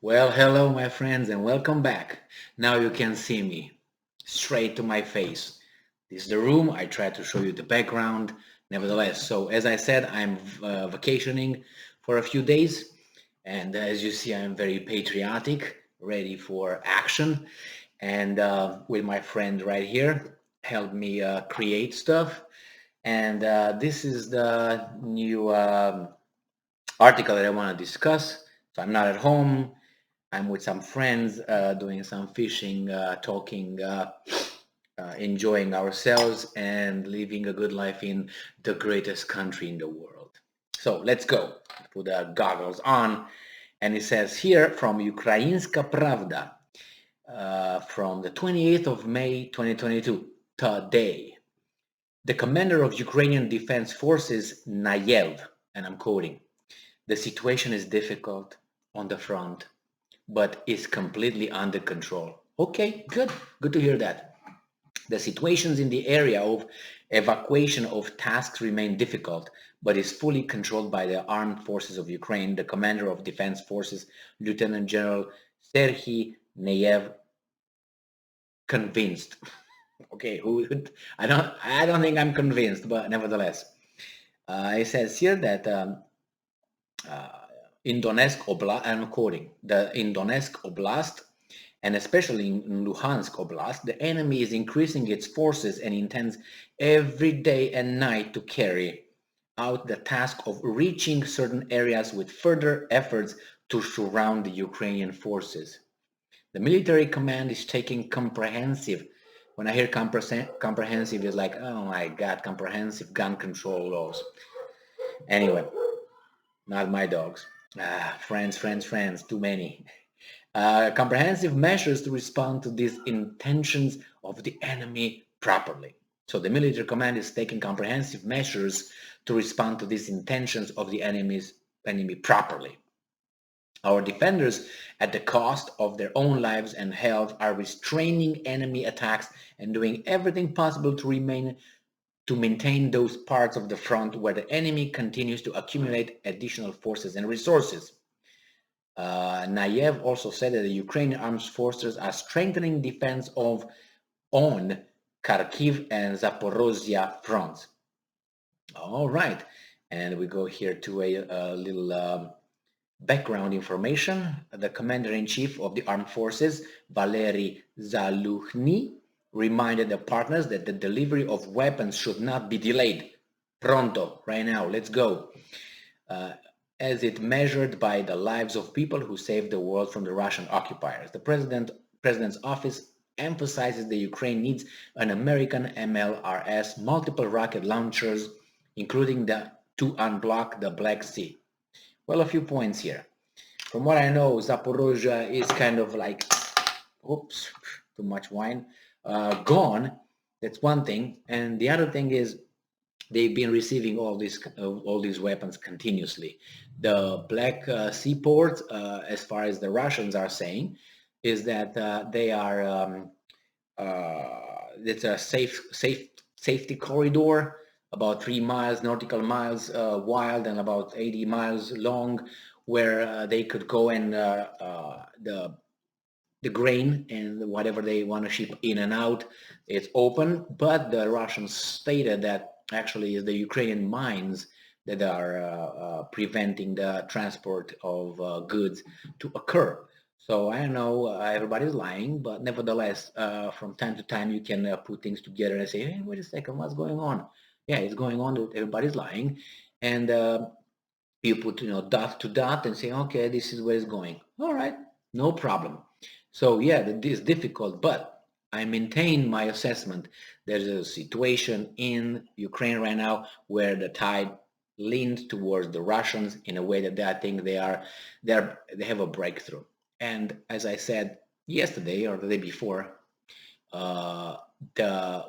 Well, hello, my friends, and welcome back. Now you can see me straight to my face. This is the room. I try to show you the background. Nevertheless, so as I said, I'm vacationing for a few days, and as you see, I'm very patriotic, ready for action. And with my friend right here, helped me create stuff. And this is the new article that I want to discuss. So I'm not at home. I'm with some friends, doing some fishing, talking, enjoying ourselves, and living a good life in the greatest country in the world. So let's go. Put the goggles on, and it says here from Ukrainska Pravda, from the 28th of May 2022, today. The commander of Ukrainian Defense Forces, Nayev, and I'm quoting, the situation is difficult on the front but is completely under control. Okay, good. Good to hear that. The situations in the area of evacuation of tasks remain difficult, but is fully controlled by the armed forces of Ukraine, the commander of defense forces, Lieutenant General Serhiy Neyev, convinced. Okay, I don't think I'm convinced, but nevertheless, it says here that uh, in Donetsk Oblast, I'm quoting, in Donetsk Oblast, and especially in Luhansk Oblast, the enemy is increasing its forces and intends every day and night to carry out the task of reaching certain areas with further efforts to surround the Ukrainian forces. The military command is taking comprehensive, when I hear comprehensive, it's like, oh my God, comprehensive gun control laws. Anyway, not my dogs. Friends, too many. Comprehensive measures to respond to these intentions of the enemy properly. So the military command is taking comprehensive measures to respond to these intentions of the enemy properly. Our defenders, at the cost of their own lives and health, are restraining enemy attacks and doing everything possible to maintain those parts of the front where the enemy continues to accumulate additional forces and resources. Nayev also said that the Ukrainian armed forces are strengthening defense of on Kharkiv and Zaporozhye fronts. All right, and we go here to a little background information. The commander-in-chief of the armed forces, Valery Zalukhny, reminded the partners that the delivery of weapons should not be delayed. Pronto, right now, let's go. Uh, as it measured by the lives of people who saved the world from the Russian occupiers. The president's office emphasizes that Ukraine needs an American MLRS, multiple rocket launchers, including to unblock the Black Sea. Well, a few points here. From what I know, Zaporozhye is kind of like, oops, too much wine, gone. That's one thing. And the other thing is they've been receiving all these weapons continuously. The Black Sea port, as far as the Russians are saying, is that they are it's a safety corridor, about 3 miles nautical miles wide and about 80 miles long, where they could go and the grain and whatever they want to ship in and out, it's open. But the Russians stated that actually it's the Ukrainian mines that are preventing the transport of goods to occur. So I know everybody's lying, but nevertheless, from time to time you can put things together and say, hey, wait a second, what's going on? Yeah, it's going on that everybody's lying. And you put, dot to dot and say, okay, this is where it's going. All right, no problem. So yeah, this is difficult, but I maintain my assessment. There's a situation in Ukraine right now where the tide leans towards the Russians in a way that I think they have a breakthrough. And as I said yesterday or the day before, uh,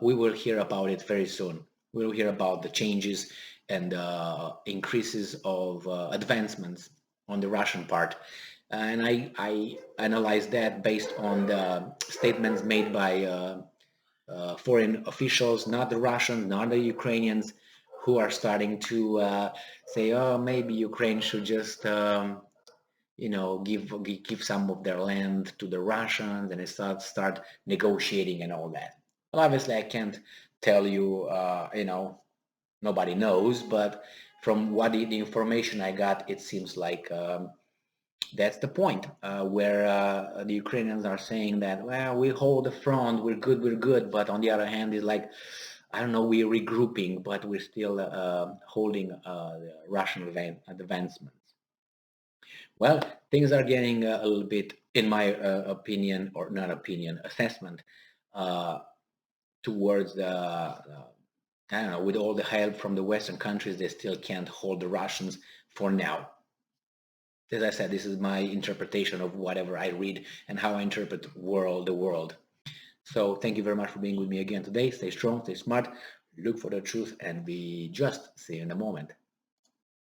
we will hear about it very soon. We will hear about the changes and increases of advancements on the Russian part. And I analyze that based on the statements made by foreign officials, not the Russians, not the Ukrainians, who are starting to say, oh, maybe Ukraine should just give some of their land to the Russians, and they start negotiating and all that. Well, obviously, I can't tell you, nobody knows, but from what the information I got, it seems like that's the point where the Ukrainians are saying that, well, we hold the front, we're good, but on the other hand, it's like, I don't know, we're regrouping, but we're still holding the Russian advancements. Well, things are getting a little bit, in my opinion, or not opinion, assessment, uh, towards I don't know, with all the help from the Western countries, they still can't hold the Russians for now. As I said, this is my interpretation of whatever I read and how I interpret the world. So thank you very much for being with me again today. Stay strong, stay smart, look for the truth, and be just. See you in a moment.